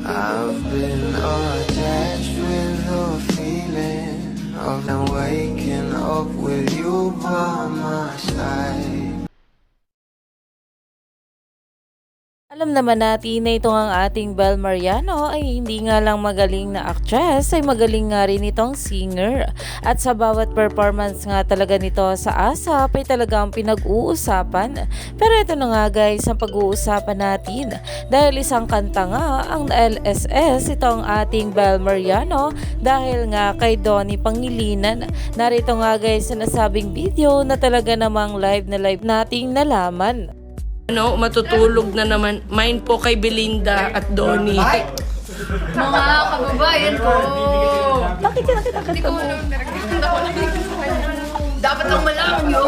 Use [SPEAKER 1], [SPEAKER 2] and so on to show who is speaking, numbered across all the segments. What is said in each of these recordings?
[SPEAKER 1] I've been attached with the feeling of now waking up with you by my side.
[SPEAKER 2] Alam naman natin na ito ang ating Bel Mariano ay hindi nga lang magaling na actress, ay magaling nga rin itong singer. At sa bawat performance nga talaga nito sa ASAP ay talagang pinag-uusapan. Pero ito na nga guys ang pag-uusapan natin dahil isang kanta nga ang LSS itong ating Bel Mariano dahil nga kay Donnie Pangilinan. Narito nga guys sa nasabing video na talaga namang live nating nalaman.
[SPEAKER 3] Matutulog na naman. Mine po kay Belinda at Donnie.
[SPEAKER 4] Mga kababayan ko!
[SPEAKER 2] Bakit ka nakita
[SPEAKER 4] Hindi ko alam, nagkakanda ko lang sa kanya. Dapat ang malaman nyo!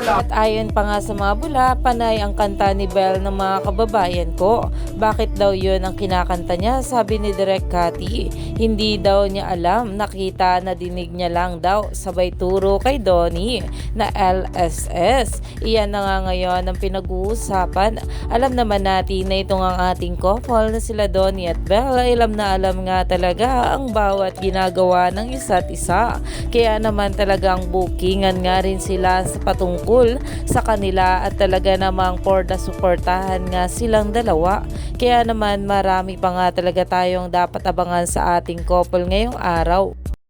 [SPEAKER 2] At ayon pa nga sa mga bula, panay ang kanta ni Bel ng mga kababayan ko. Bakit daw yun ang kinakanta niya? Sabi ni Direk Cathy, hindi daw niya alam, nakita na dinig niya lang daw, sabay turo kay Donnie na LSS. Iyan na nga ngayon ang pinag-uusapan. Alam naman natin na itong ang ating couple na sila Donnie at Bel, alam na alam nga talaga ang bawat ginagawa ng isa't isa. Kaya naman talagang bookingan nga rin sila sa patungkol sa kanila at talaga namang for the suportahan nga silang dalawa. Kaya naman marami pa nga talaga tayong dapat abangan sa ating couple ngayong araw.